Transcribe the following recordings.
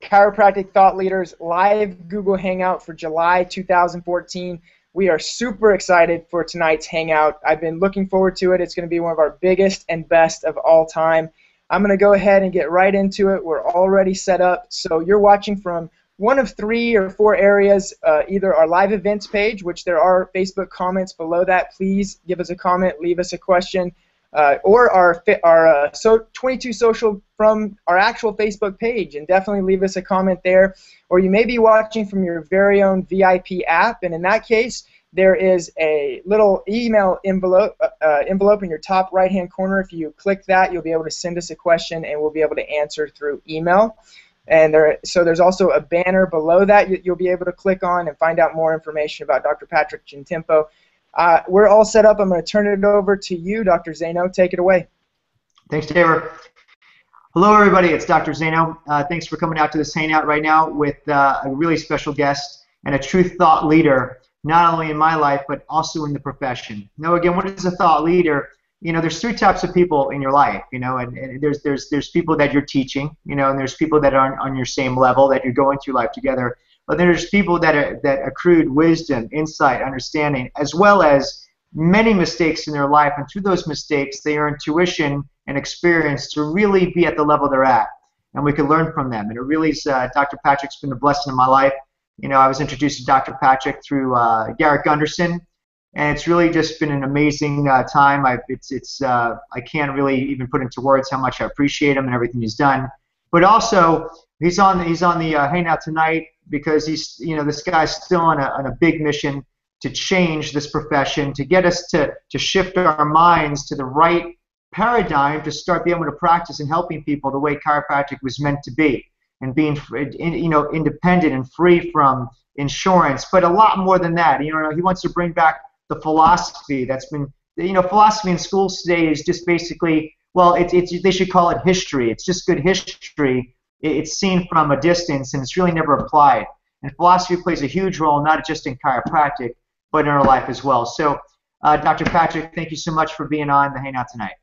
Chiropractic Thought Leaders live Google Hangout for July 2014. We are super excited for tonight's Hangout. I've been looking forward to it. It's going to be one of our biggest and best of all time. I'm going to go ahead and get right into it. We're already set up. So you're watching from one of 3 or 4 areas, either our live events page, which there are Facebook comments below that. Please give us a comment, leave us a question, or our 22 social from our actual Facebook page, and definitely leave us a comment there. Or you may be watching from your very own VIP app, and in that case, there is a little email envelope in your top right-hand corner. If you click that, you'll be able to send us a question, and we'll be able to answer through email. And there's also a banner below that you'll be able to click on and find out more information about Dr. Patrick Gentempo. We're all set up. I'm going to turn it over to you, Dr. Zeno. Take it away. Thanks, Taylor. Hello, everybody. It's Dr. Zeno. Thanks for coming out to this hangout right now with a really special guest and a true thought leader, not only in my life, but also in the profession. Now, again, what is a thought leader? You know, there's 3 types of people in your life, you know, and there's people that you're teaching, you know, and there's people that are on your same level that you're going through life together. But there's people that accrued wisdom, insight, understanding, as well as many mistakes in their life, and through those mistakes, they earn tuition and experience to really be at the level they're at, and we can learn from them. And it really is, Dr. Patrick's been a blessing in my life. You know, I was introduced to Dr. Patrick through Garrett Gunderson, and it's really just been an amazing time. I can't really even put into words how much I appreciate him and everything he's done. But also, he's on the hangout tonight because this guy's still on a big mission to change this profession, to get us to shift our minds to the right paradigm to start being able to practice and helping people the way chiropractic was meant to be, and being independent and free from insurance. But a lot more than that. You know, he wants to bring back the philosophy that's been, philosophy in schools today is just basically, well, they should call it history. It's just good history. It's seen from a distance, and it's really never applied. And philosophy plays a huge role, not just in chiropractic, but in our life as well. So, Dr. Patrick, thank you so much for being on the Hangout tonight.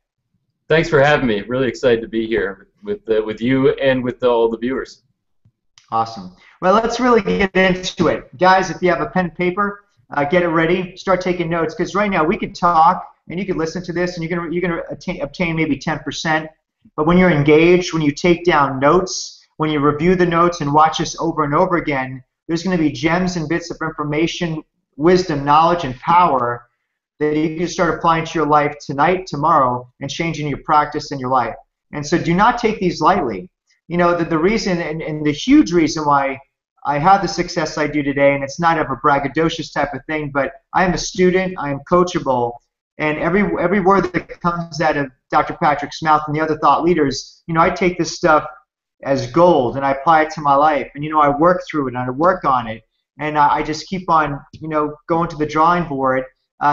Thanks for having me. Really excited to be here with you and with all the viewers. Awesome. Well, let's really get into it. Guys, if you have a pen and paper, get it ready. Start taking notes, because right now we could talk and you could listen to this and you're gonna obtain maybe 10%. But when you're engaged, when you take down notes, when you review the notes and watch this over and over again, there's going to be gems and bits of information, wisdom, knowledge, and power that you can start applying to your life tonight, tomorrow, and changing your practice and your life. And so do not take these lightly. You know, the reason and the huge reason why I have the success I do today, and it's not of a braggadocious type of thing, but I am a student, I am coachable, and every word that comes out of Dr. Patrick's mouth and the other thought leaders, you know, I take this stuff as gold and I apply it to my life, and, you know, I work through it and I work on it, and I just keep on, you know, going to the drawing board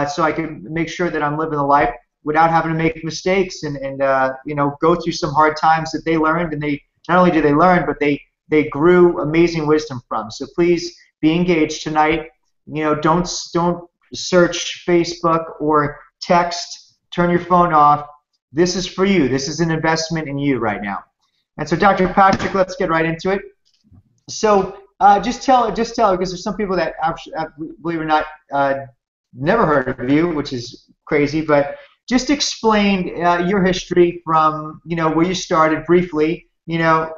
so I can make sure that I'm living the life without having to make mistakes and you know, go through some hard times that they learned, and they not only did they learn, but they grew amazing wisdom from. So please be engaged tonight. You know, don't search Facebook or text. Turn your phone off. This is for you. This is an investment in you right now. And so, Dr. Patrick, let's get right into it. So just tell, because there's some people that, believe it or not, never heard of you, which is crazy, but just explain your history from, you know, where you started briefly, you know,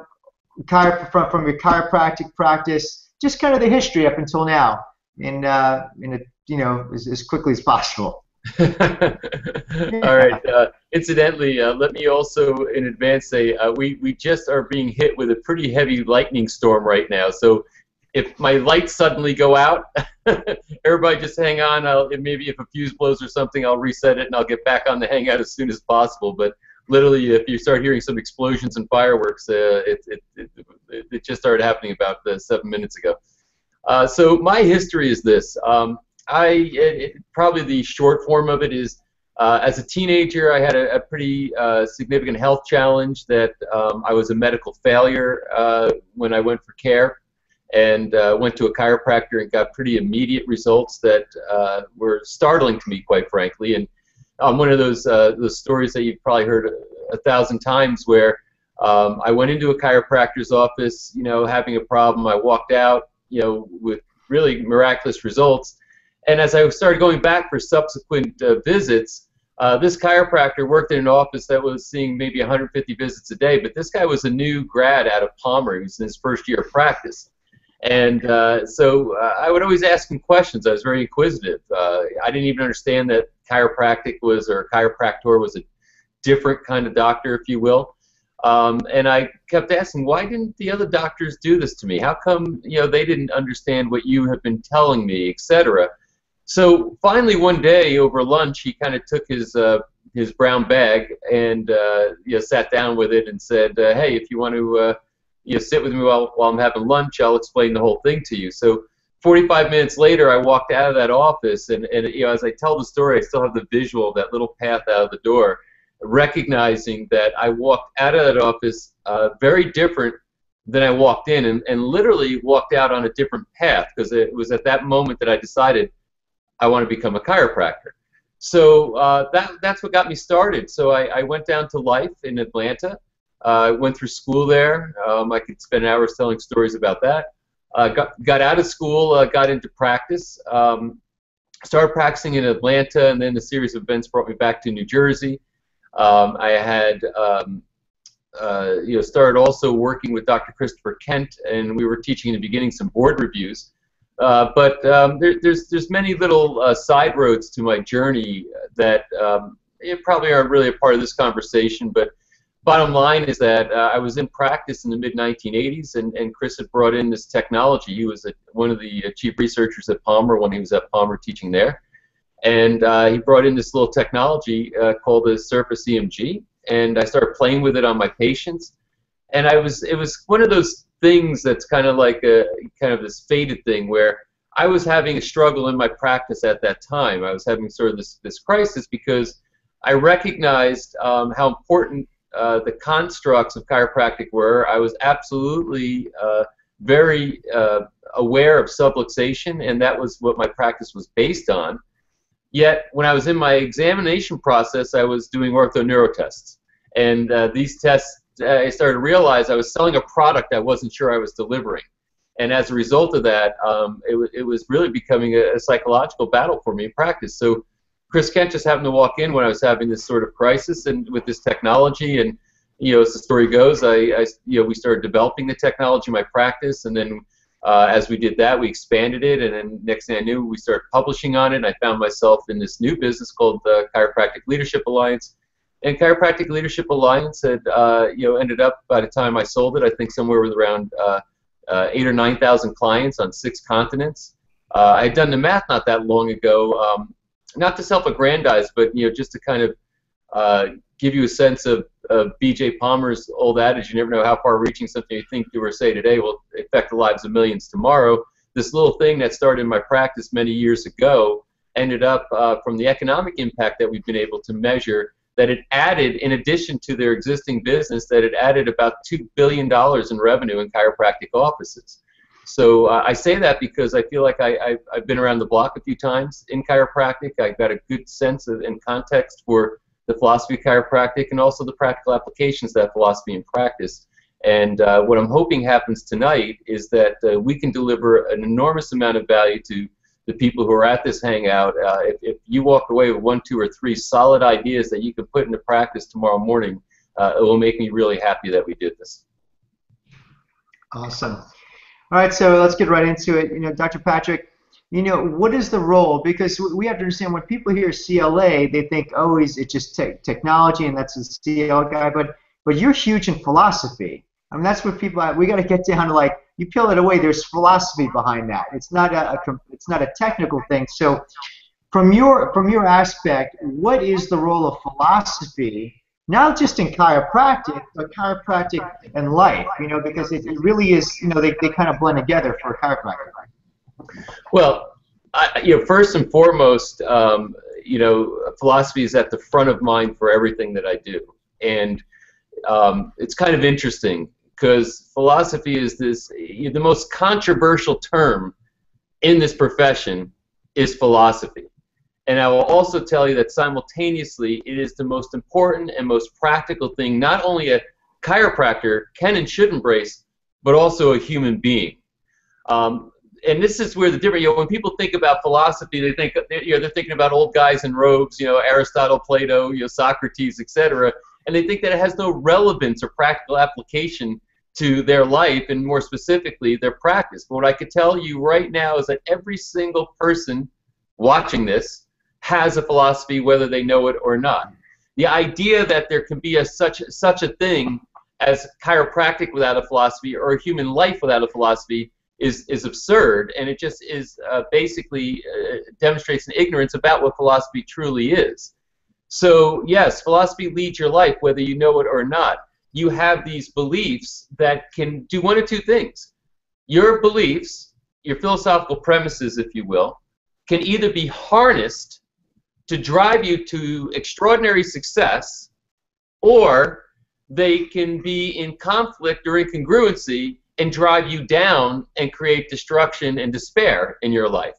from your chiropractic practice, just kind of the history up until now, in you know, as quickly as possible. All right. Incidentally, let me also in advance say we just are being hit with a pretty heavy lightning storm right now. So if my lights suddenly go out, everybody just hang on. Maybe if a fuse blows or something, I'll reset it and I'll get back on the Hangout as soon as possible. But literally, if you start hearing some explosions and fireworks, it just started happening about 7 minutes ago. So my history is this. Probably the short form of it is, as a teenager, I had a pretty significant health challenge that I was a medical failure when I went for care, and went to a chiropractor and got pretty immediate results that were startling to me, quite frankly. And one of those stories that you've probably heard 1,000 times where I went into a chiropractor's office, having a problem. I walked out, with really miraculous results. And as I started going back for subsequent visits, this chiropractor worked in an office that was seeing maybe 150 visits a day, but this guy was a new grad out of Palmer. He was in his first year of practice. And so I would always ask him questions. I was very inquisitive. I didn't even understand that chiropractor was a different kind of doctor, if you will. And I kept asking, why didn't the other doctors do this to me? How come they didn't understand what you have been telling me, etc. So finally one day over lunch, he kind of took his brown bag and sat down with it and said, hey, if you want to sit with me while I'm having lunch, I'll explain the whole thing to you. So 45 minutes later, I walked out of that office, and as I tell the story, I still have the visual of that little path out of the door, recognizing that I walked out of that office very different than I walked in, and literally walked out on a different path, because it was at that moment that I decided I want to become a chiropractor. So that's what got me started. So I went down to Life in Atlanta. I went through school there. I could spend hours telling stories about that. Got out of school, got into practice. Started practicing in Atlanta, and then a series of events brought me back to New Jersey. I had started also working with Dr. Christopher Kent, and we were teaching in the beginning some board reviews. But there's many little side roads to my journey that probably aren't really a part of this conversation, but bottom line is that I was in practice in the mid-1980s, and Chris had brought in this technology. He was one of the chief researchers at Palmer when he was at Palmer teaching there. And he brought in this little technology called the Surface EMG, and I started playing with it on my patients. And it was one of those things that's kind of like this fated thing where I was having a struggle in my practice at that time. I was having sort of this crisis because I recognized how important the constructs of chiropractic were. I was absolutely very aware of subluxation, and that was what my practice was based on. Yet, when I was in my examination process, I was doing ortho-neuro tests. And these tests, I started to realize I was selling a product I wasn't sure I was delivering. And as a result of that, it was really becoming a psychological battle for me in practice. So Chris Kent just happened to walk in when I was having this sort of crisis, and with this technology, and as the story goes, we started developing the technology in my practice, and then as we did that, we expanded it, and then next thing I knew, we started publishing on it, and I found myself in this new business called the Chiropractic Leadership Alliance. And Chiropractic Leadership Alliance had ended up, by the time I sold it, I think somewhere with around 8,000 or 9,000 clients on 6 continents. I had done the math not that long ago. Not to self-aggrandize, but just to kind of give you a sense of B.J. Palmer's old adage, you never know how far-reaching something you think do or say today will affect the lives of millions tomorrow. This little thing that started in my practice many years ago ended up, from the economic impact that we've been able to measure, that it added, in addition to their existing business, that it added about $2 billion in revenue in chiropractic offices. So I say that because I feel like I've been around the block a few times in chiropractic. I've got a good sense of and context for the philosophy of chiropractic and also the practical applications of that philosophy in practice. And what I'm hoping happens tonight is that we can deliver an enormous amount of value to the people who are at this hangout. If you walk away with 1, 2, or 3 solid ideas that you can put into practice tomorrow morning, it will make me really happy that we did this. Awesome. All right, so let's get right into it. Dr. Patrick, what is the role? Because we have to understand, when people hear CLA, they think, oh, it's just technology, and that's a CL guy. But you're huge in philosophy. I mean, that's what people. We got to get down to, like, you peel it away. There's philosophy behind that. It's not a technical thing. So, from your aspect, what is the role of philosophy? Not just in chiropractic, but chiropractic and life, because it really is, they kind of blend together for a chiropractor. Well, first and foremost, philosophy is at the front of mind for everything that I do. And it's kind of interesting because philosophy is the most controversial term in this profession is philosophy. And I will also tell you that simultaneously it is the most important and most practical thing, not only chiropractor can and should embrace, but also a human being. And this is where the difference, when people think about philosophy, they think, they're thinking about old guys in robes, Aristotle, Plato, Socrates, etc., and they think that it has no relevance or practical application to their life, and more specifically, their practice. But what I could tell you right now is that every single person watching this has a philosophy, whether they know it or not. The idea that there can be such a thing as chiropractic without a philosophy, or a human life without a philosophy, is absurd, and it just is basically demonstrates an ignorance about what philosophy truly is. So yes, philosophy leads your life, whether you know it or not. You have these beliefs that can do one of two things. Your beliefs, your philosophical premises, if you will, can either be harnessed to drive you to extraordinary success, or they can be in conflict or incongruency and drive you down and create destruction and despair in your life.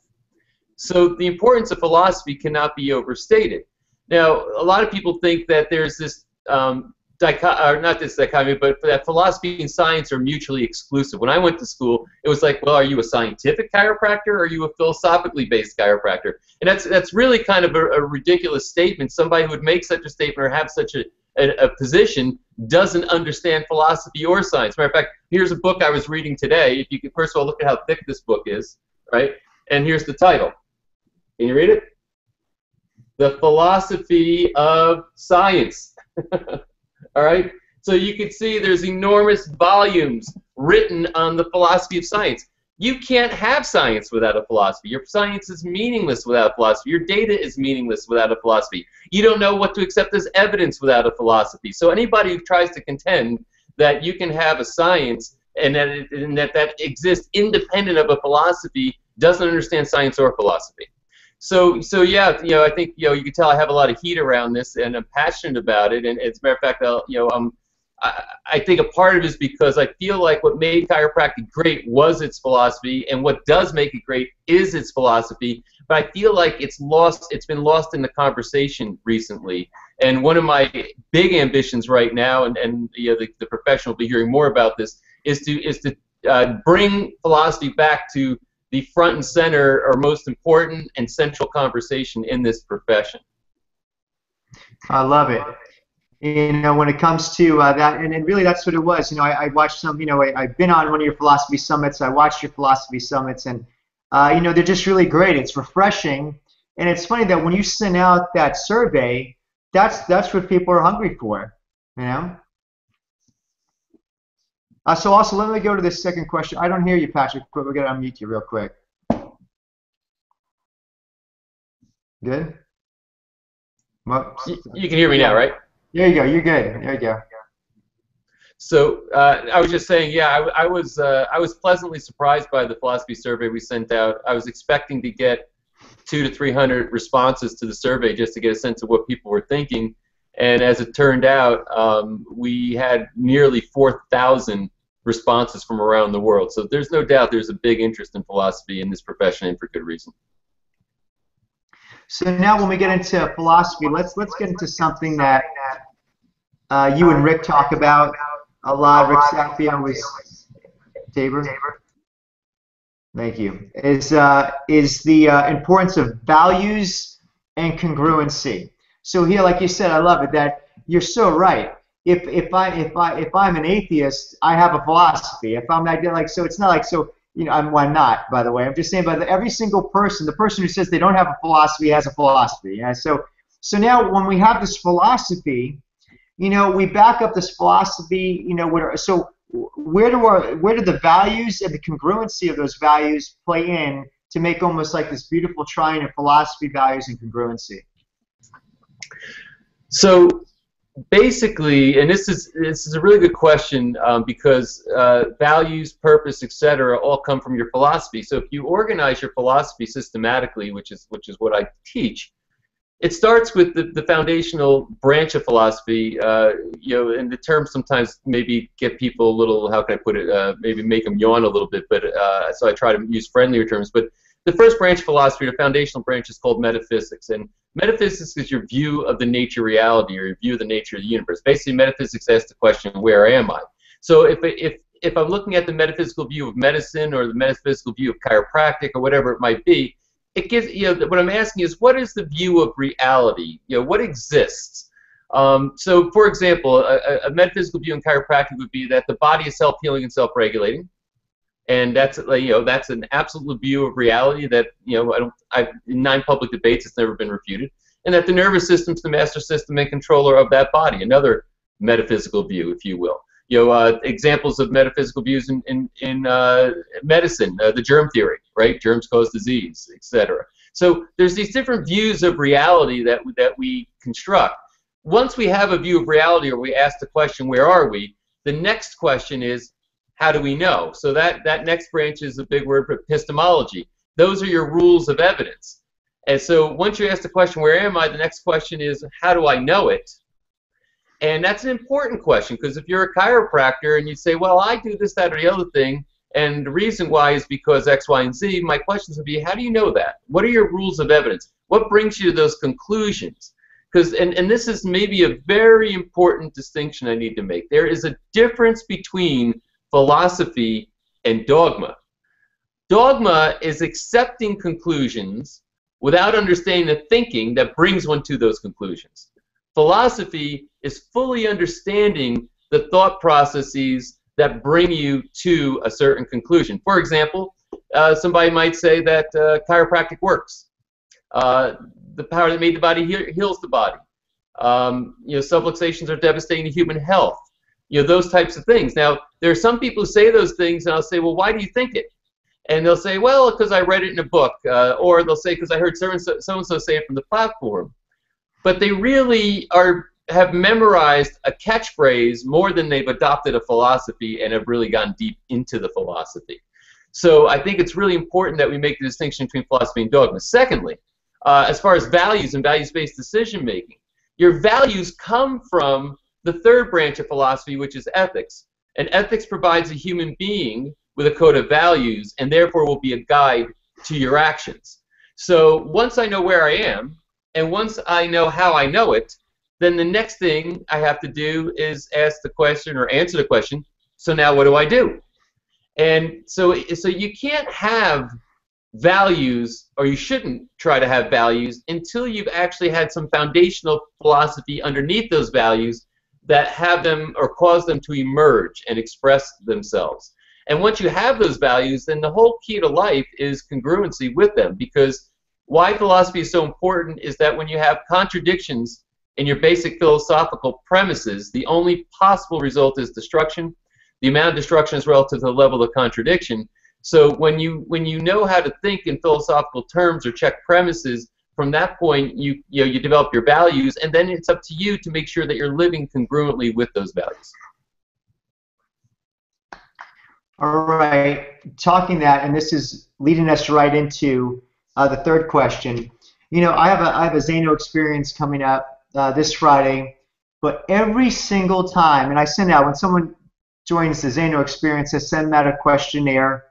So the importance of philosophy cannot be overstated. Now, a lot of people think that there's this not this dichotomy, but that philosophy and science are mutually exclusive. When I went to school, it was like, well, are you a scientific chiropractor, or are you a philosophically based chiropractor? And that's really kind of a ridiculous statement. Somebody who would make such a statement or have such a position doesn't understand philosophy or science. Matter of fact, here's a book I was reading today. If you could, first of all, look at how thick this book is, right? And here's the title. Can you read it? The Philosophy of Science. All right? So you can see there's enormous volumes written on the philosophy of science. You can't have science without a philosophy. Your science is meaningless without a philosophy. Your data is meaningless without a philosophy. You don't know what to accept as evidence without a philosophy. So anybody who tries to contend that you can have a science and that exists independent of a philosophy doesn't understand science or philosophy. So yeah, I think you can tell I have a lot of heat around this, and I'm passionate about it. And as a matter of fact, I think a part of it is because I feel like what made chiropractic great was its philosophy, and what does make it great is its philosophy. But I feel like it's been lost in the conversation recently. And one of my big ambitions right now, and the professional will be hearing more about this, is to bring philosophy back to the front and center, or most important and central conversation in this profession. I love it. When it comes to that, and really that's what it was. I watched some, I've been on one of your philosophy summits. I watched your philosophy summits, and they're just really great. It's refreshing, and it's funny that when you send out that survey, that's what people are hungry for, So also, let me go to this second question. I don't hear you, Patrick. We're going to unmute you real quick. Good? Well, you can hear me now, right? There you go. You're good. There you go. So I was just saying, yeah, I was pleasantly surprised by the philosophy survey we sent out. I was expecting to get 200 to 300 responses to the survey just to get a sense of what people were thinking. And as it turned out, we had nearly 4,000 responses from around the world. So there's no doubt there's a big interest in philosophy in this profession, and for good reason. So now when we get into philosophy, let's get into something that you and Rick talk about a lot. Rick Sapio is Tabor. Thank you. Is the importance of values and congruency. So here, like you said, I love it that you're so right. If I'm an atheist, I have a philosophy. If I'm like, so it's not like, so I'm not, by the way. I'm just saying, but every single person, the person who says they don't have a philosophy has a philosophy. Yeah? So now when we have this philosophy, we back up this philosophy. So where do the values and the congruency of those values play in to make almost like this beautiful triangle of philosophy, values, and congruency? So basically, and this is a really good question because values, purpose, etc., all come from your philosophy. So if you organize your philosophy systematically, which is what I teach, it starts with the foundational branch of philosophy. And the term sometimes maybe get people a little, how can I put it? Maybe make them yawn a little bit. But so I try to use friendlier terms. But the first branch of philosophy, the foundational branch, is called metaphysics. And metaphysics is your view of the nature of reality, or your view of the nature of the universe. Basically, metaphysics asks the question, where am I? So if I'm looking at the metaphysical view of medicine or the metaphysical view of chiropractic or whatever it might be, it gives, what I'm asking is, what is the view of reality? What exists? So, for example, a metaphysical view in chiropractic would be that the body is self-healing and self-regulating, and that's that's an absolute view of reality that in 9 public debates it's never been refuted, and that the nervous system is the master system and controller of that body. Another metaphysical view, if you will. Examples of metaphysical views in medicine, the germ theory, right? Germs cause disease, etc. So there's these different views of reality that we construct. Once we have a view of reality, or we ask the question, where are we? The next question is, how do we know? So that next branch is a big word for epistemology. Those are your rules of evidence. And so once you ask the question, where am I? The next question is, how do I know it? And that's an important question, because if you're a chiropractor and you say, well, I do this, that, or the other thing, and the reason why is because X, Y, and Z, my questions would be, how do you know that? What are your rules of evidence? What brings you to those conclusions? Because, and this is maybe a very important distinction I need to make. There is a difference between philosophy and dogma. Dogma is accepting conclusions without understanding the thinking that brings one to those conclusions. Philosophy is fully understanding the thought processes that bring you to a certain conclusion. For example, somebody might say that chiropractic works. The power that made the body heals the body. Subluxations are devastating to human health. Those types of things. Now, there are some people who say those things, and I'll say, well, why do you think it? And they'll say, well, because I read it in a book, or they'll say, because I heard so-and-so say it from the platform. But they really have memorized a catchphrase more than they've adopted a philosophy and have really gone deep into the philosophy. So I think it's really important that we make the distinction between philosophy and dogma. Secondly, as far as values and values-based decision-making, your values come from the third branch of philosophy, which is ethics. And ethics provides a human being with a code of values, and therefore will be a guide to your actions. So once I know where I am, and once I know how I know it, then the next thing I have to do is ask the question or answer the question, so now what do I do? And so you can't have values, or you shouldn't try to have values, until you've actually had some foundational philosophy underneath those values that have them or cause them to emerge and express themselves. And once you have those values, then the whole key to life is congruency with them, because why philosophy is so important is that when you have contradictions in your basic philosophical premises, the only possible result is destruction. The amount of destruction is relative to the level of contradiction. So when you know how to think in philosophical terms or check premises, from that point you develop your values, and then it's up to you to make sure that you're living congruently with those values. All right, talking that, and this is leading us right into the third question. I have a Zano experience coming up this Friday, but every single time, and I send out, when someone joins the Zano experience, I send out a questionnaire.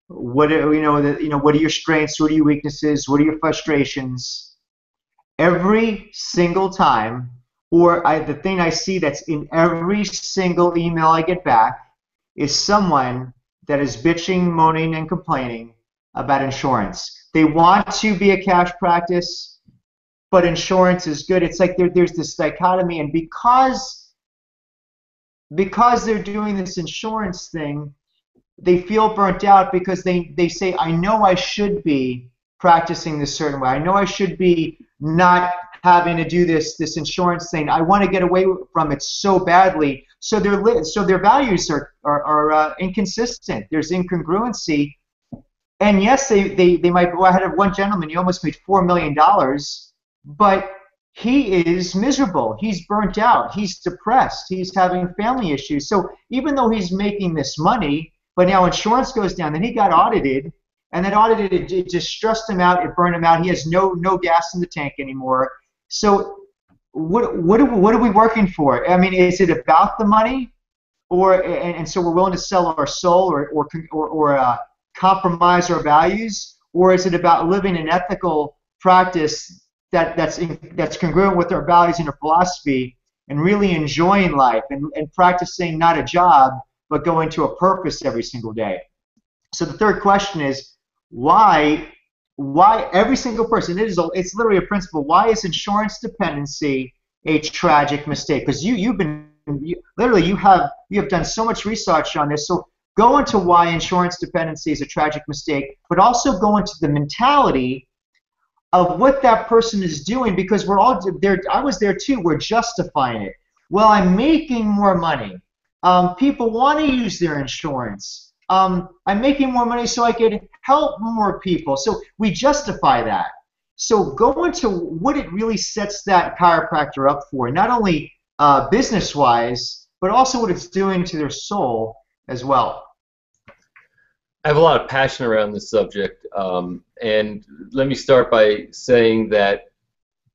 What are your strengths? What are your weaknesses? What are your frustrations? Every single time, or the thing I see that's in every single email I get back is someone that is bitching, moaning, and complaining about insurance. They want to be a cash practice, but insurance is good. It's like there's this dichotomy, and because they're doing this insurance thing, they feel burnt out because they say, I know I should be practicing this certain way. I know I should be not having to do this insurance thing. I want to get away from it so badly. So their values are inconsistent. There's incongruency. And yes, they might. I had one gentleman. He almost made $4 million, but he is miserable. He's burnt out. He's depressed. He's having family issues. So even though he's making this money, but now insurance goes down, then he got audited, and that audited, it just stressed him out. It burned him out. He has no gas in the tank anymore. So what are we working for? I mean, is it about the money, and so we're willing to sell our soul or compromise our values, or is it about living an ethical practice that's congruent with our values and our philosophy, and really enjoying life and practicing not a job but going to a purpose every single day? So the third question is, why every single person, it's literally a principle, why is insurance dependency a tragic mistake? Because you have done so much research on this. So go into why insurance dependency is a tragic mistake, but also go into the mentality of what that person is doing, because we're all there. I was there too. We're justifying it. Well, I'm making more money. People want to use their insurance. I'm making more money so I could help more people. So we justify that. So go into what it really sets that chiropractor up for, not only business-wise, but also what it's doing to their soul as well. I have a lot of passion around this subject, and let me start by saying that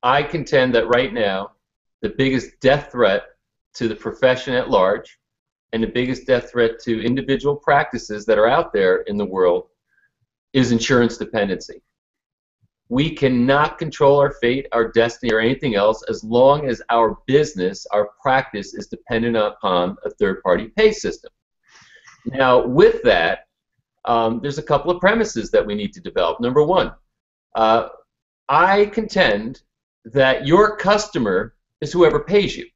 I contend that right now the biggest death threat to the profession at large and the biggest death threat to individual practices that are out there in the world is insurance dependency. We cannot control our fate, our destiny, or anything else as long as our business, our practice, is dependent upon a third-party pay system. Now, with that, there's a couple of premises that we need to develop. Number one, I contend that your customer is whoever pays you.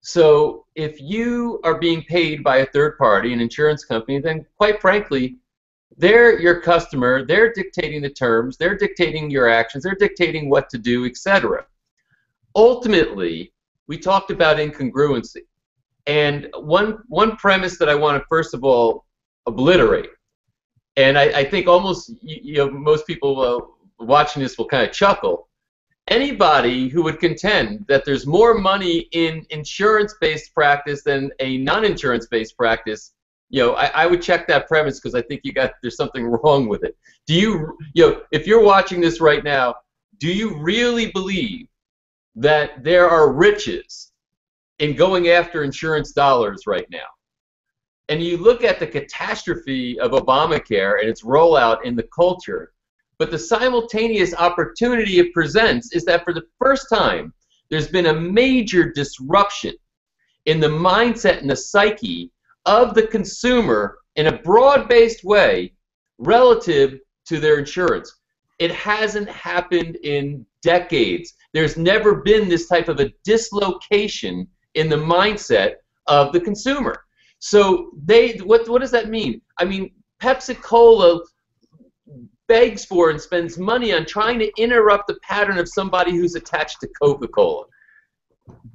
So if you are being paid by a third party, an insurance company, then quite frankly, they're your customer, they're dictating the terms, they're dictating your actions, they're dictating what to do, etc. Ultimately, we talked about incongruency. And one premise that I want to first of all obliterate, and I think almost most people watching this will kind of chuckle. Anybody who would contend that there's more money in insurance-based practice than a non-insurance-based practice, I would check that premise, because I think there's something wrong with it. If you're watching this right now, do you really believe that there are riches in going after insurance dollars right now? And you look at the catastrophe of Obamacare and its rollout in the culture, but the simultaneous opportunity it presents is that for the first time, there's been a major disruption in the mindset and the psyche of the consumer in a broad-based way relative to their insurance. It hasn't happened in decades. There's never been this type of a dislocation in the mindset of the consumer. So what does that mean? I mean, Pepsi-Cola begs for and spends money on trying to interrupt the pattern of somebody who's attached to Coca-Cola.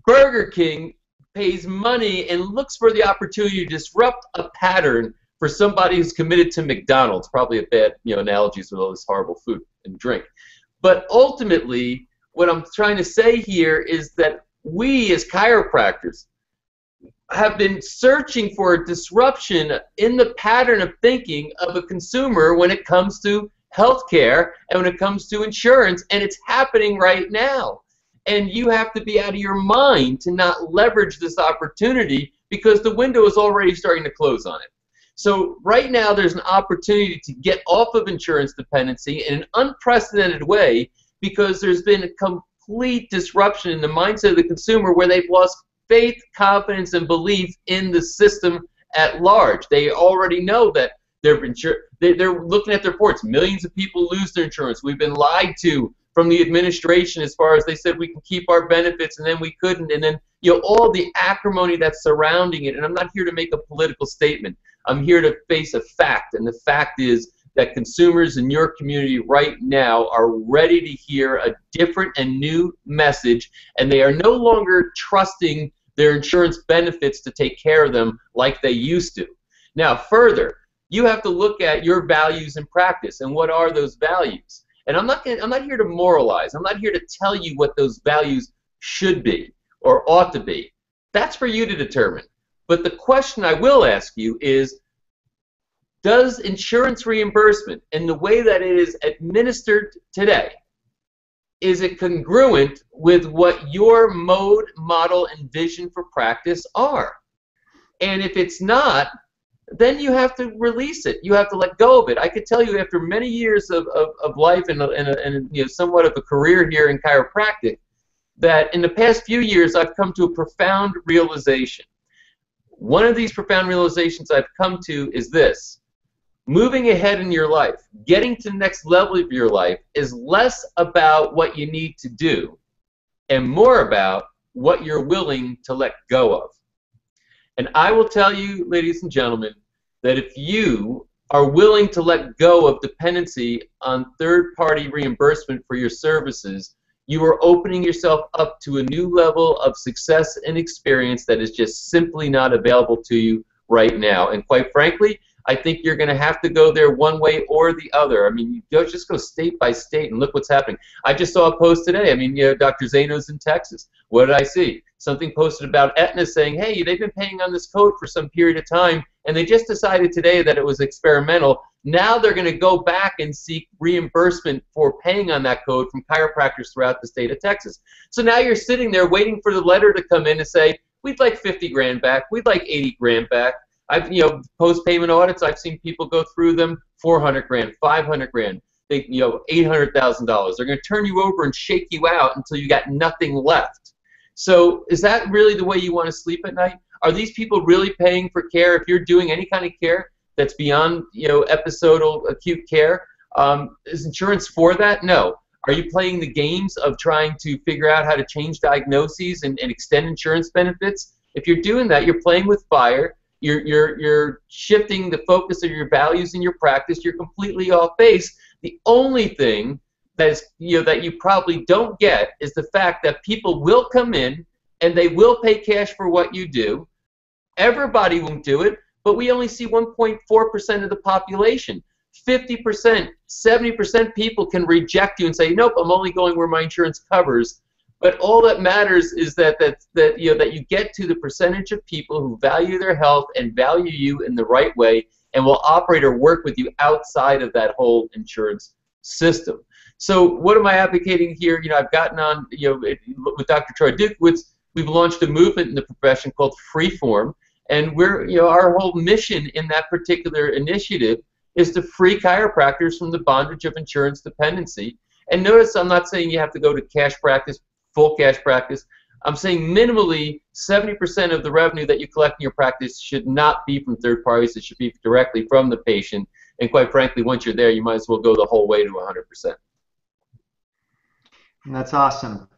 Burger King pays money and looks for the opportunity to disrupt a pattern for somebody who's committed to McDonald's. Probably a bad analogies with all this horrible food and drink. But ultimately, what I'm trying to say here is that we as chiropractors have been searching for a disruption in the pattern of thinking of a consumer when it comes to healthcare and when it comes to insurance, and it's happening right now. And you have to be out of your mind to not leverage this opportunity, because the window is already starting to close on it. So right now there's an opportunity to get off of insurance dependency in an unprecedented way, because there's been a complete disruption in the mindset of the consumer where they've lost faith, confidence, and belief in the system at large. They already know that they're looking at their reports. Millions of people lose their insurance. We've been lied to from the administration as far as they said we can keep our benefits and then we couldn't, and then all the acrimony that's surrounding it. And I'm not here to make a political statement. I'm here to face a fact, and the fact is that consumers in your community right now are ready to hear a different and new message, and they are no longer trusting their insurance benefits to take care of them like they used to. Now, further, you have to look at your values in practice, and what are those values? And I'm not here to moralize. I'm not here to tell you what those values should be or ought to be. That's for you to determine. But the question I will ask you is, does insurance reimbursement in the way that it is administered today, is it congruent with what your mode, model, and vision for practice are? And if it's not, then you have to release it. You have to let go of it. I could tell you after many years of life and you know, somewhat of a career here in chiropractic, that in the past few years I've come to a profound realization. One of these profound realizations I've come to is this: moving ahead in your life, getting to the next level of your life, is less about what you need to do and more about what you're willing to let go of. And I will tell you, ladies and gentlemen, that if you are willing to let go of dependency on third-party reimbursement for your services, you are opening yourself up to a new level of success and experience that is just simply not available to you right now. And quite frankly, I think you're going to have to go there one way or the other. I mean, you don't just go state by state and look what's happening. I just saw a post today. I mean, you know, Dr. Zano's in Texas. What did I see? Something posted about Aetna saying, hey, they've been paying on this code for some period of time, and they just decided today that it was experimental. Now they're going to go back and seek reimbursement for paying on that code from chiropractors throughout the state of Texas. So now you're sitting there waiting for the letter to come in and say, we'd like 50 grand back, we'd like 80 grand back. I've, you know, post-payment audits, I've seen people go through them, 400 grand, 500 grand, they, you know, $800,000. They're going to turn you over and shake you out until you got nothing left. So is that really the way you want to sleep at night? Are these people really paying for care? If you're doing any kind of care that's beyond, you know, episodal acute care, is insurance for that? No. Are you playing the games of trying to figure out how to change diagnoses and extend insurance benefits? If you're doing that, you're playing with fire. You're shifting the focus of your values in your practice. You're completely off base. The only thing that is, you know, that you probably don't get is the fact that people will come in and they will pay cash for what you do. Everybody won't do it, but we only see 1.4% of the population. 50%, 70% people can reject you and say, nope, I'm only going where my insurance covers. But all that matters is that you know, that you get to the percentage of people who value their health and value you in the right way and will operate or work with you outside of that whole insurance system. So what am I advocating here? You know, I've gotten on, you know, with Dr. Troy Dukowitz, we've launched a movement in the profession called Freeform, and we're, you know, our whole mission in that particular initiative is to free chiropractors from the bondage of insurance dependency. And notice I'm not saying you have to go to cash practice, full cash practice. I'm saying minimally 70% of the revenue that you collect in your practice should not be from third parties. It should be directly from the patient. And quite frankly, once you're there, you might as well go the whole way to 100%. That's awesome.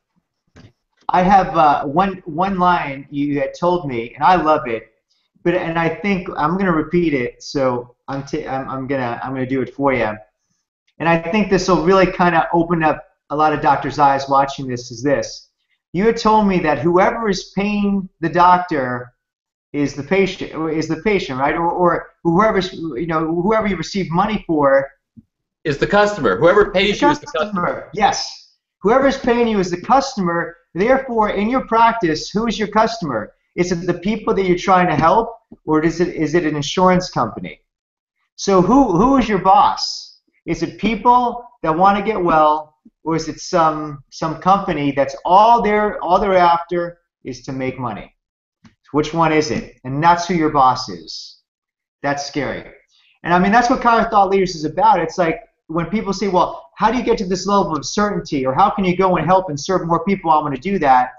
I have one line you had told me, and I love it. And I think I'm going to repeat it. So I'm gonna do it for you. And I think this will really kind of open up a lot of doctors' eyes watching this. Is this? You had told me that whoever is paying the doctor is the patient, right? Or whoever's, you know, whoever you receive money for is the customer. Whoever pays you is the customer. Yes. Whoever is paying you is the customer. Therefore, in your practice, who is your customer? Is it the people that you're trying to help, or is it an insurance company? So who is your boss? Is it people that want to get well, or is it some company that's all they're after is to make money? Which one is it? And that's who your boss is. That's scary. And I mean, that's what Chiro Thought Leaders is about. It's like when people say, well, how do you get to this level of certainty, or how can you go and help and serve more people? I'm going to do that.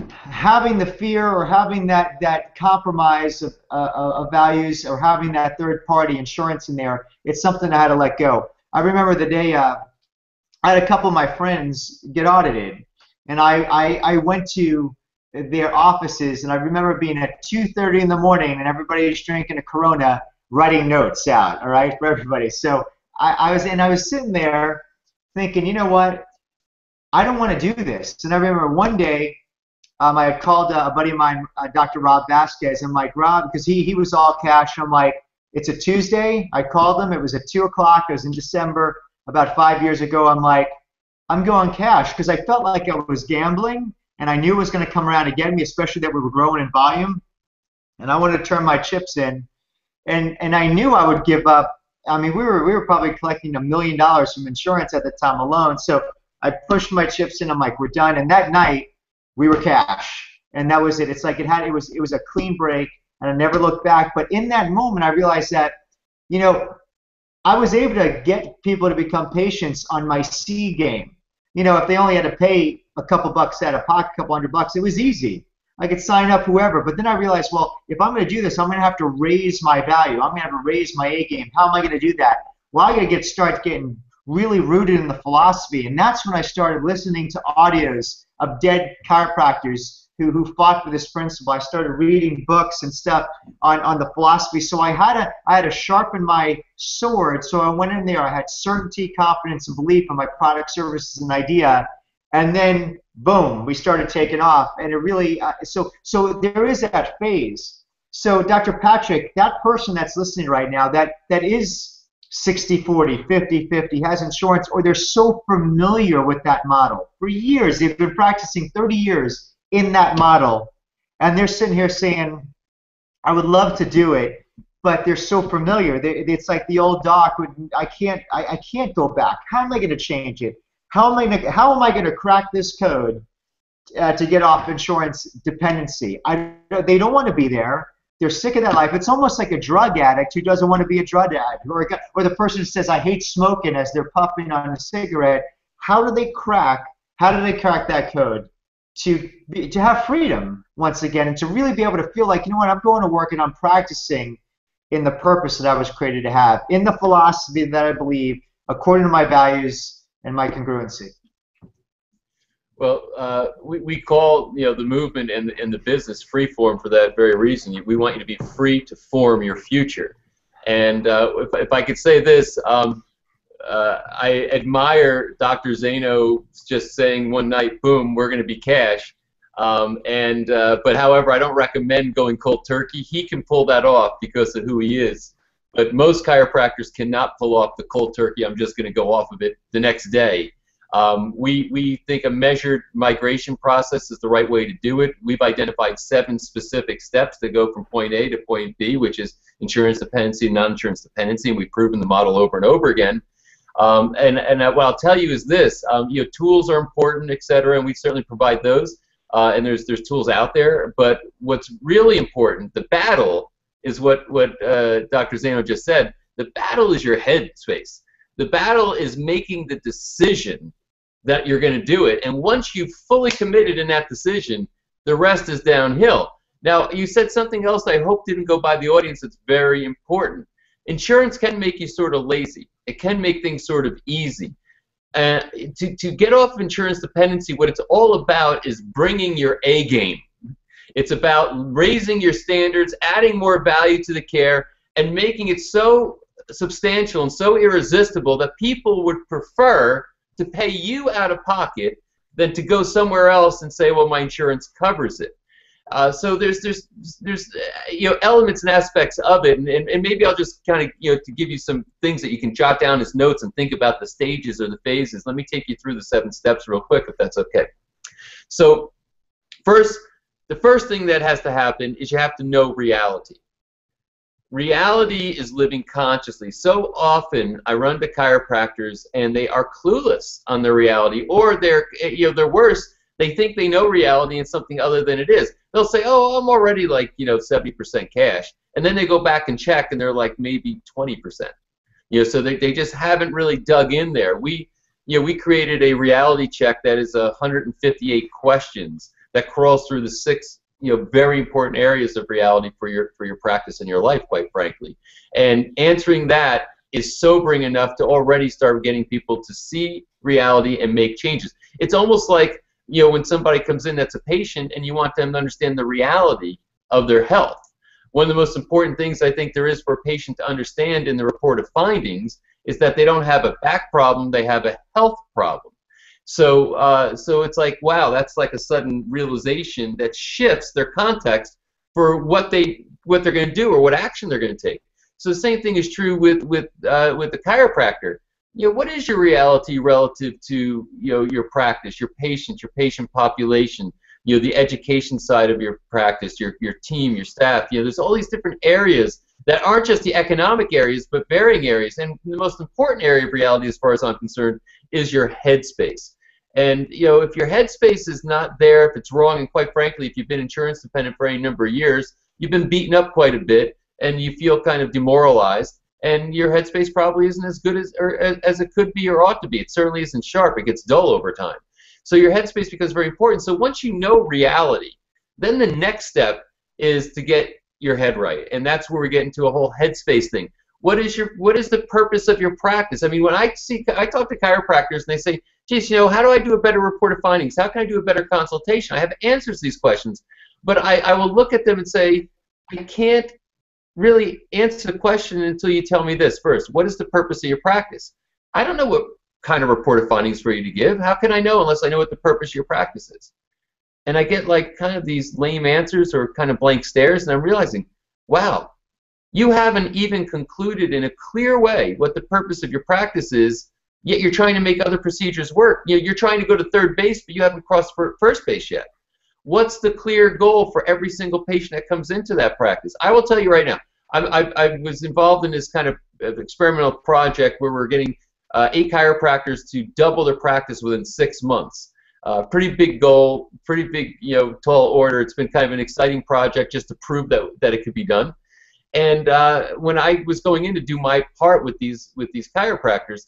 Having the fear or having that compromise of values, or having that third-party insurance in there, it's something I had to let go. I remember the day I had a couple of my friends get audited, and I went to their offices, and I remember being at 2:30 in the morning, and everybody's drinking a Corona, writing notes out, all right, for everybody. So I was sitting there thinking, you know what, I don't want to do this. And I remember one day I had called a buddy of mine, Dr. Rob Vasquez. I'm like, Rob, because he was all cash. I'm like, it's a Tuesday. I called him. It was at 2 o'clock. It was in December, about 5 years ago. I'm like, I'm going cash, because I felt like I was gambling, and I knew it was going to come around to get me, especially that we were growing in volume. And I wanted to turn my chips in. And I knew I would give up. I mean, we were probably collecting $1 million from insurance at the time alone. So I pushed my chips in. I'm like, we're done. And that night we were cash, and that was it. It's like it was a clean break. and I never looked back. But in that moment, I realized that, you know, I was able to get people to become patients on my C game. You know, if they only had to pay a couple bucks out of pocket, a couple $100, it was easy. I could sign up whoever. But then I realized, well, if I'm going to do this, I'm going to have to raise my value. I'm going to have to raise my A game. How am I going to do that? Well, I got to start getting really rooted in the philosophy. And that's when I started listening to audios of dead chiropractors who fought for this principle. I started reading books and stuff on the philosophy. So I had to sharpen my sword. So I went in there. I had certainty, confidence, and belief in my product, services, and idea. And then, boom, we started taking off. And it really, so there is that phase. So Dr. Patrick, that person that's listening right now, that is 60-40, 50-50, has insurance, or they're so familiar with that model. For years, they've been practicing 30 years in that model, and they're sitting here saying, I would love to do it, but they're so familiar. It's like the old doc, I can't go back. How am I going to change it? How am I going to crack this code to get off insurance dependency? They don't want to be there. They're sick of that life. It's almost like a drug addict who doesn't want to be a drug addict, or the person who says, I hate smoking, as they're puffing on a cigarette. How do they crack that code to have freedom once again, and to really be able to feel like, you know what, I'm going to work and I'm practicing in the purpose that I was created to have, in the philosophy that I believe, according to my values and my congruency? Well, we call the movement and the business freeform for that very reason. We want you to be free to form your future. And if I could say this, I admire Dr. Zano just saying one night, boom, we're going to be cash. But however, I don't recommend going cold turkey. He can pull that off because of who he is. But most chiropractors cannot pull off the cold turkey, I'm just going to go off of it the next day. We think a measured migration process is the right way to do it. We've identified 7 specific steps to go from point A to point B, which is insurance dependency and non-insurance dependency, and we've proven the model over and over again. What I'll tell you is this: tools are important, etc., and we certainly provide those. And there's tools out there, but what's really important, the battle, is what Dr. Zano just said. The battle is your head space. The battle is making the decision that you're going to do it, and once you've fully committed in that decision, the rest is downhill. Now, you said something else I hope didn't go by the audience that's very important. Insurance can make you sort of lazy. It can make things sort of easy. To get off insurance dependency, what it's all about is bringing your A game. It's about raising your standards, adding more value to the care, and making it so substantial and so irresistible that people would prefer to pay you out of pocket than to go somewhere else and say, well, my insurance covers it. So there's elements and aspects of it, and maybe I'll just kind of to give you some things that you can jot down as notes and think about the stages or the phases. Let me take you through the 7 steps real quick, if that's okay. So the first thing that has to happen is you have to know reality. Reality is living consciously. So often I run to chiropractors and they are clueless on their reality, or they're worse. They think they know reality and something other than it is. They'll say, oh, I'm already like 70% cash, and then they go back and check and they're like maybe 20%. So they just haven't really dug in there. We created a reality check that is 158 questions that crawls through the 6 very important areas of reality for your practice and your life, quite frankly. And answering that is sobering enough to already start getting people to see reality and make changes. It's almost like when somebody comes in that's a patient and you want them to understand the reality of their health. One of the most important things I think there is for a patient to understand in the reported findings is that they don't have a back problem, they have a health problem. So it's like, wow, that's like a sudden realization that shifts their context for what they're going to do or what action they're going to take. So the same thing is true with the chiropractor. What is your reality relative to your practice, your patients, your patient population, the education side of your practice, your team, your staff. There's all these different areas that aren't just the economic areas, but varying areas. And the most important area of reality, as far as I'm concerned, is your headspace. And if your headspace is not there, if it's wrong, and quite frankly, if you've been insurance dependent for any number of years, you've been beaten up quite a bit, and you feel kind of demoralized, and your headspace probably isn't as good as it could be or ought to be. It certainly isn't sharp. It gets dull over time. So your headspace becomes very important. So once you know reality, then the next step is to get your head right, and that's where we get into a whole headspace thing. What is the purpose of your practice? I mean, when I talk to chiropractors and they say, geez, how do I do a better report of findings? How can I do a better consultation? I have answers to these questions, but I will look at them and say, I can't really answer the question until you tell me this first. What is the purpose of your practice? I don't know what kind of report of findings for you to give. How can I know unless I know what the purpose of your practice is? And I get like kind of these lame answers or kind of blank stares, and I'm realizing, wow, you haven't even concluded in a clear way what the purpose of your practice is, yet you're trying to make other procedures work. You're trying to go to third base, but you haven't crossed first base yet. What's the clear goal for every single patient that comes into that practice? I will tell you right now, I was involved in this kind of experimental project where we're getting 8 chiropractors to double their practice within 6 months. Pretty big goal, pretty big, tall order. It's been kind of an exciting project just to prove that it could be done. And when I was going in to do my part with these chiropractors,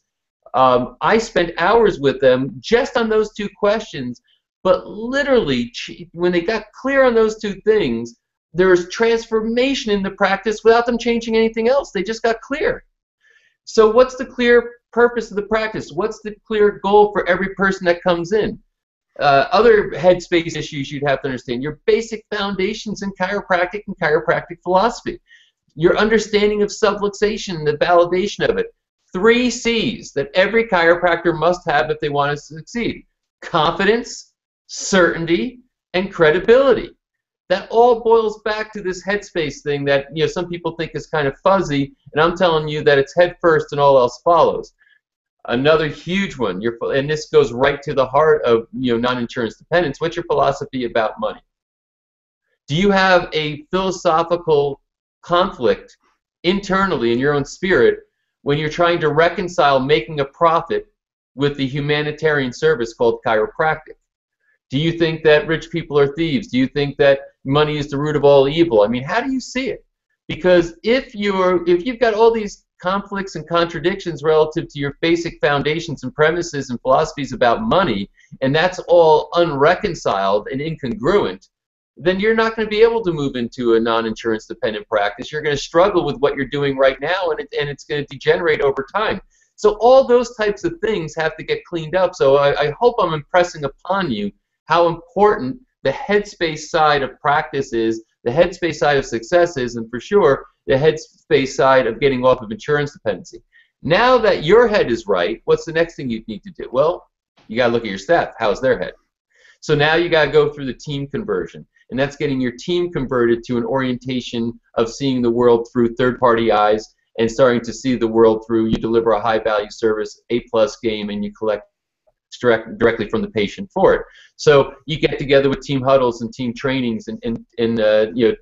I spent hours with them just on those 2 questions. But literally, when they got clear on those 2 things, there was transformation in the practice without them changing anything else. They just got clear. So what's the clear purpose of the practice? What's the clear goal for every person that comes in? Other headspace issues you'd have to understand. Your basic foundations in chiropractic and chiropractic philosophy. Your understanding of subluxation and the validation of it. 3 C's that every chiropractor must have if they want to succeed. Confidence, certainty, and credibility. That all boils back to this headspace thing that some people think is kind of fuzzy, and I'm telling you that it's head first and all else follows. Another huge one, and this goes right to the heart of non-insurance dependence. What's your philosophy about money? Do you have a philosophical conflict internally in your own spirit when you're trying to reconcile making a profit with the humanitarian service called chiropractic? Do you think that rich people are thieves? Do you think that money is the root of all evil? I mean, how do you see it? Because if you've got all these conflicts and contradictions relative to your basic foundations and premises and philosophies about money, and that's all unreconciled and incongruent, then you're not going to be able to move into a non-insurance dependent practice. You're going to struggle with what you're doing right now, and it's going to degenerate over time. So all those types of things have to get cleaned up. So I hope I'm impressing upon you how important the headspace side of practice is, the headspace side of success is, and for sure, the headspace side of getting off of insurance dependency. Now that your head is right, what's the next thing you need to do? Well, you got to look at your staff. How's their head? So now you got to go through the team conversion, and that's getting your team converted to an orientation of seeing the world through third-party eyes and starting to see the world through you deliver a high-value service, A+ game, and you collect directly from the patient for it. So you get together with team huddles and team trainings and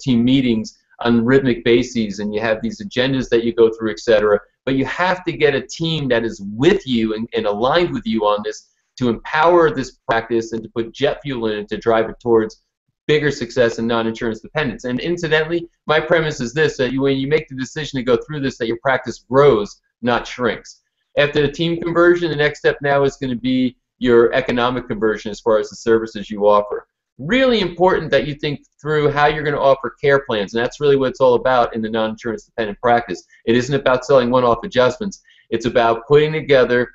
team meetings on rhythmic bases, and you have these agendas that you go through, etc. But you have to get a team that is with you and aligned with you on this to empower this practice and to put jet fuel in it to drive it towards bigger success and non-insurance dependence. And incidentally, my premise is this, that when you make the decision to go through this, that your practice grows, not shrinks. After the team conversion, the next step now is going to be your economic conversion as far as the services you offer. Really important that you think through how you're going to offer care plans, and that's really what it's all about in the non-insurance dependent practice. It isn't about selling one-off adjustments. It's about putting together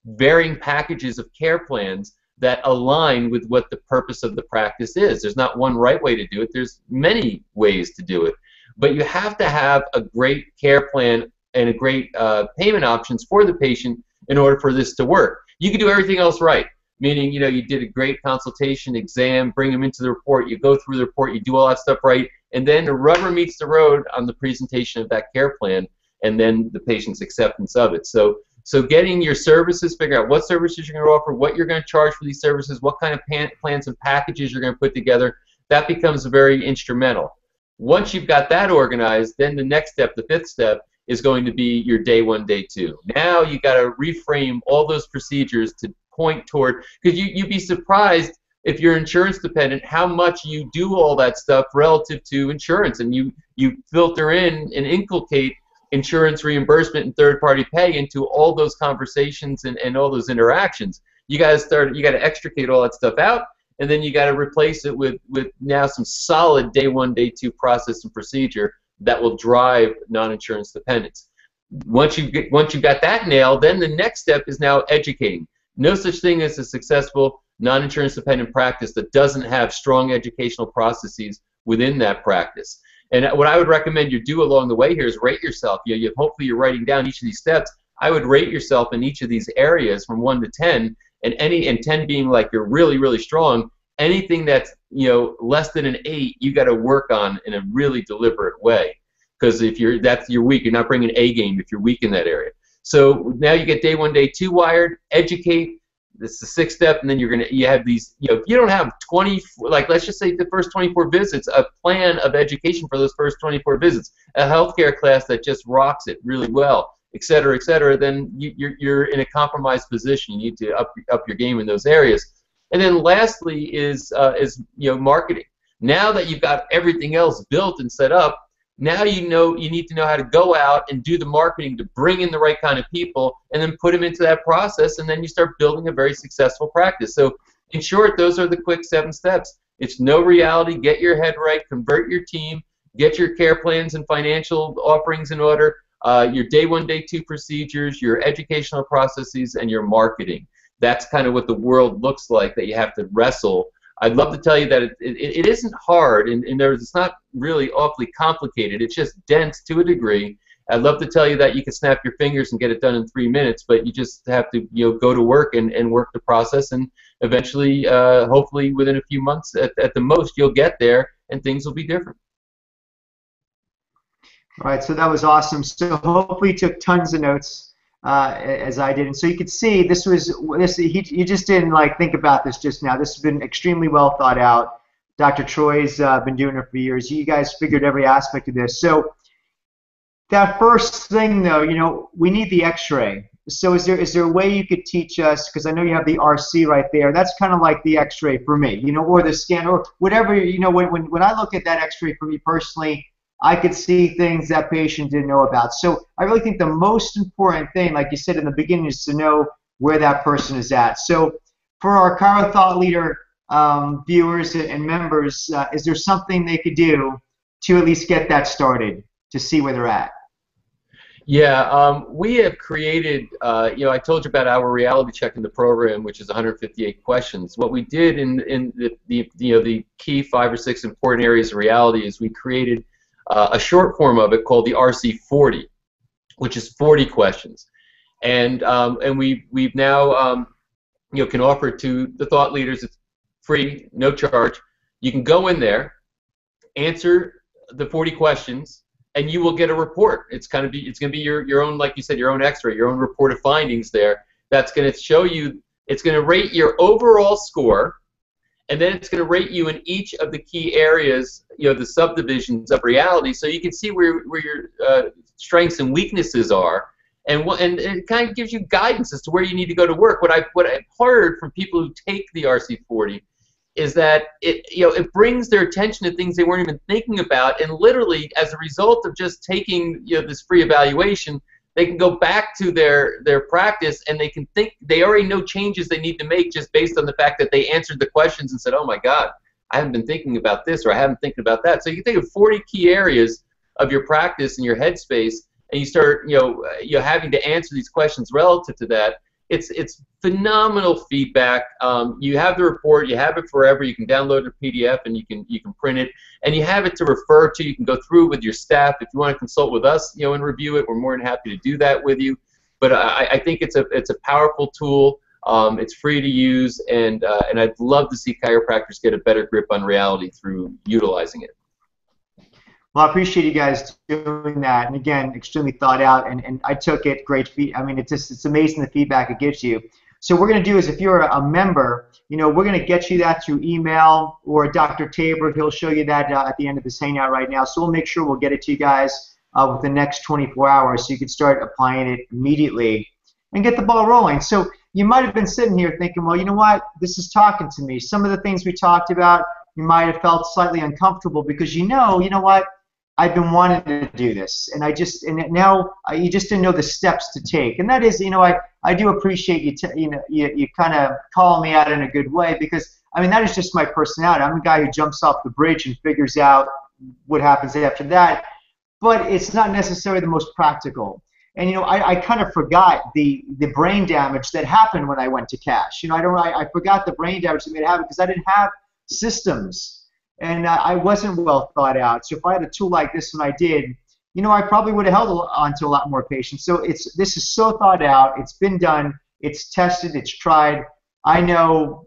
varying packages of care plans that align with what the purpose of the practice is. There's not one right way to do it. There's many ways to do it. But you have to have a great care plan and a great payment options for the patient in order for this to work. You can do everything else right, meaning you did a great consultation, exam, bring them into the report, you go through the report, you do all that stuff right, and then the rubber meets the road on the presentation of that care plan and then the patient's acceptance of it. So getting your services, figure out what services you're going to offer, what you're going to charge for these services, what kind of plans and packages you're going to put together, that becomes very instrumental. Once you've got that organized, then the next step, the 5th step, is going to be your day 1, day 2. Now you got to reframe all those procedures to point toward, because you'd be surprised if you're insurance dependent, how much you do all that stuff relative to insurance, and you filter in and inculcate insurance reimbursement and third-party pay into all those conversations and all those interactions. You got to extricate all that stuff out, and then you got to replace it with now some solid day one, day two process and procedure that will drive non-insurance dependence. Once you got that nailed, then the next step is now educating. No such thing as a successful non-insurance dependent practice that doesn't have strong educational processes within that practice. And what I would recommend you do along the way here is rate yourself. Hopefully you're writing down each of these steps. I would rate yourself in each of these areas from 1 to 10, and 10 being like you're really, really strong. Anything that's less than an 8, you got to work on in a really deliberate way. Because if you're weak, you're not bringing A game if you're weak in that area. So now you get day 1, day 2 wired, educate. That's the 6th step, and then you have these. If you don't have 20, like let's just say the first 24 visits, a plan of education for those first 24 visits, a healthcare class that just rocks it really well, et cetera, then you're in a compromised position. You need to up your game in those areas. And then lastly is marketing. Now that you've got everything else built and set up, now you need to know how to go out and do the marketing to bring in the right kind of people and then put them into that process, and then you start building a very successful practice. So in short, those are the quick 7 steps. It's know reality, get your head right, convert your team, get your care plans and financial offerings in order, your day 1, day 2 procedures, your educational processes, and your marketing. That's kind of what the world looks like that you have to wrestle. I'd love to tell you that it isn't hard, and it's not really awfully complicated. It's just dense to a degree. I'd love to tell you that you can snap your fingers and get it done in 3 minutes, but you just have to go to work and work the process, and eventually, hopefully within a few months at the most, you'll get there and things will be different. All right, so that was awesome. So hopefully you took tons of notes. As I did, and so you could see you just didn't think about this just now. This has been extremely well thought out. Dr. Troy's been doing it for years. You guys figured every aspect of this. So that first thing though, we need the x-ray. So is there a way you could teach us, because I know you have the RC right there, that's kind of like the x-ray for me, or the scan or whatever, when I look at that x-ray for me personally, I could see things that patient didn't know about. So I really think the most important thing, like you said in the beginning, is to know where that person is at. So for our Chiro Thought Leader viewers and members, is there something they could do to at least get that started, to see where they're at? Yeah, we have created, I told you about our reality check in the program, which is 158 questions. What we did in the key 5 or 6 important areas of reality is we created a short form of it called the RC40, which is 40 questions, and we've now can offer it to the thought leaders. It's free, no charge. You can go in there, answer the 40 questions, and you will get a report. It's gonna be your own, like you said, your own X-ray, your own report of findings there. That's going to show you. It's going to rate your overall score. And then it's going to rate you in each of the key areas, the subdivisions of reality, so you can see where your strengths and weaknesses are, and it kind of gives you guidance as to where you need to go to work. What I've heard from people who take the RC40 is that it brings their attention to things they weren't even thinking about, and literally as a result of just taking this free evaluation, they can go back to their practice, and they already know changes they need to make just based on the fact that they answered the questions and said, oh my God, I haven't been thinking about this, or I haven't thinking about that. So you can think of 40 key areas of your practice and your headspace, and you start having to answer these questions relative to that. It's phenomenal feedback. You have the report, you have it forever. You can download a PDF and you can print it, and you have it to refer to. You can go through with your staff if you want to consult with us, and review it. We're more than happy to do that with you. But I think it's a powerful tool. It's free to use, and I'd love to see chiropractors get a better grip on reality through utilizing it. Well, I appreciate you guys doing that, and again, extremely thought out, and I took it, great feedback. I mean, it's amazing the feedback it gives you. So what we're going to do is, if you're a member, we're going to get you that through email, or Dr. Tabor, he'll show you that at the end of this Hangout right now. So we'll make sure we'll get it to you guys within the next 24 hours, so you can start applying it immediately and get the ball rolling. So, you might have been sitting here thinking, well, you know what? This is talking to me. Some of the things we talked about, you might have felt slightly uncomfortable because you know what? I've been wanting to do this, and now you just didn't know the steps to take. And that is, I do appreciate you kind of calling me out in a good way, because I mean that is just my personality. I'm a guy who jumps off the bridge and figures out what happens after that, but it's not necessarily the most practical. And I kind of forgot the brain damage that happened when I went to cash. I forgot the brain damage that made it happen because I didn't have systems. And I wasn't well thought out. So if I had a tool like this when I did, I probably would have held on to a lot more patients. So this is so thought out. It's been done. It's tested. It's tried. I know,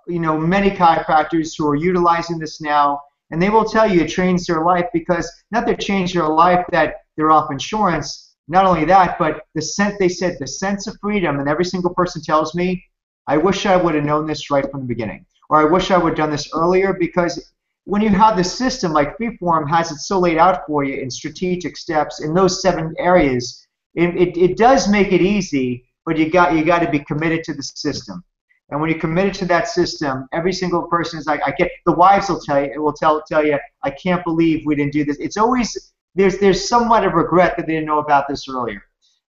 many chiropractors who are utilizing this now, and they will tell you it changed their life, because not that it changed their life that they're off insurance. Not only that, but they said the sense of freedom, and every single person tells me, I wish I would have known this right from the beginning, or I wish I would have done this earlier, because when you have the system like Freeform has it so laid out for you in strategic steps in those 7 areas, it does make it easy, but you got to be committed to the system. And when you're committed to that system, every single person is like, the wives will tell you, I can't believe we didn't do this. It's always, there's somewhat of regret that they didn't know about this earlier.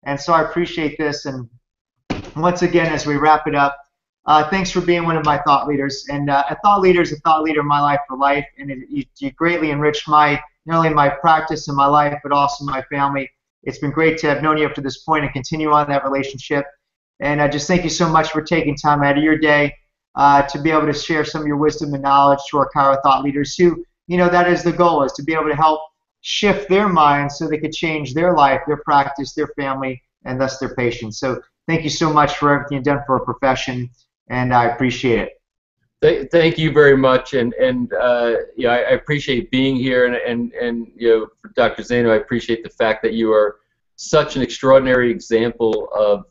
And so I appreciate this. And once again, as we wrap it up, thanks for being one of my thought leaders. And a thought leader is a thought leader in my life for life. And you greatly enriched not only my practice and my life, but also my family. It's been great to have known you up to this point and continue on that relationship. And I just thank you so much for taking time out of your day to be able to share some of your wisdom and knowledge to our Chiro thought leaders who, that is the goal, is to be able to help shift their minds so they could change their life, their practice, their family, and thus their patients. So thank you so much for everything you've done for our profession. And I appreciate it. Thank you very much, and I appreciate being here, and for Dr. Zaino, I appreciate the fact that you are such an extraordinary example of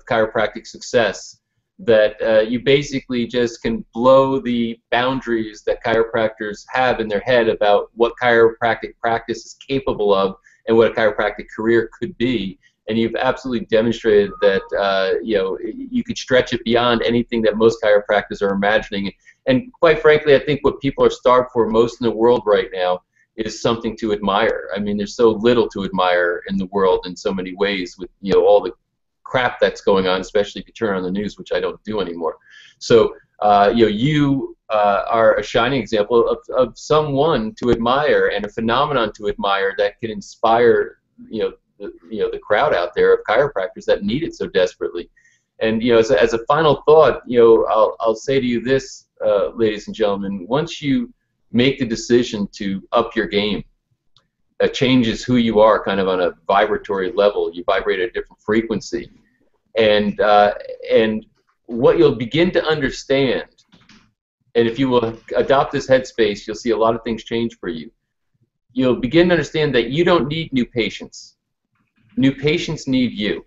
chiropractic success, that you basically just can blow the boundaries that chiropractors have in their head about what chiropractic practice is capable of and what a chiropractic career could be. And you've absolutely demonstrated that you could stretch it beyond anything that most chiropractors are imagining. And quite frankly, I think what people are starved for most in the world right now is something to admire. I mean, there's so little to admire in the world in so many ways, with all the crap that's going on, especially if you turn on the news, which I don't do anymore. So you are a shining example of someone to admire, and a phenomenon to admire that can inspire the crowd out there of chiropractors that need it so desperately. And as a final thought, I'll say to you this, ladies and gentlemen: once you make the decision to up your game, it changes who you are, kind of on a vibratory level. You vibrate at a different frequency, and what you'll begin to understand, and if you will adopt this headspace, you'll see a lot of things change for you. You'll begin to understand that you don't need new patients. New patients need you.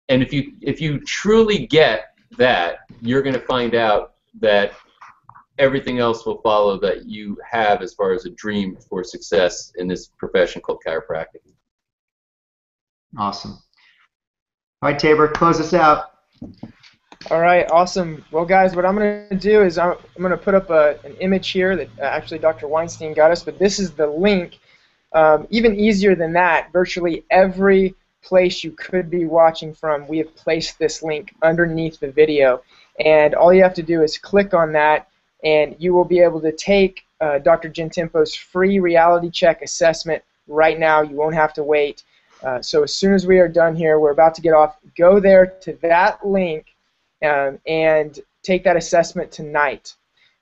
And if you truly get that, you're going to find out that everything else will follow that you have as far as a dream for success in this profession called chiropractic. Awesome. All right, Tabor, close us out. All right, awesome. Well, guys, what I'm going to do is I'm going to put up an image here that actually Dr. Weinstein got us, but this is the link. Even easier than that, virtually every place you could be watching from, we have placed this link underneath the video. And all you have to do is click on that, and you will be able to take Dr. Gentempo's free reality check assessment right now. You won't have to wait. So as soon as we are done here, we're about to get off, go there to that link and take that assessment tonight.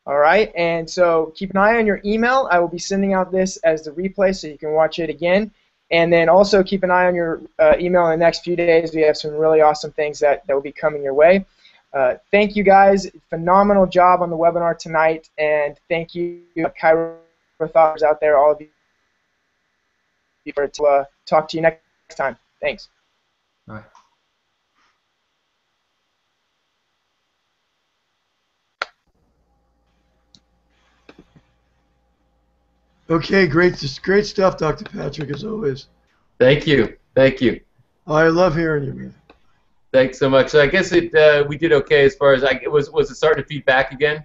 All right, and so keep an eye on your email. I will be sending out this as the replay so you can watch it again. And then also keep an eye on your email in the next few days. We have some really awesome things that will be coming your way. Thank you guys. Phenomenal job on the webinar tonight. And thank you, Chiro thoughts out there, all of you, for talk to you next time. Thanks. All right. Okay, great stuff, Dr. Patrick, as always. Thank you. Thank you. I love hearing you, man. Thanks so much. So I guess we did okay as far as was it starting to feed back again?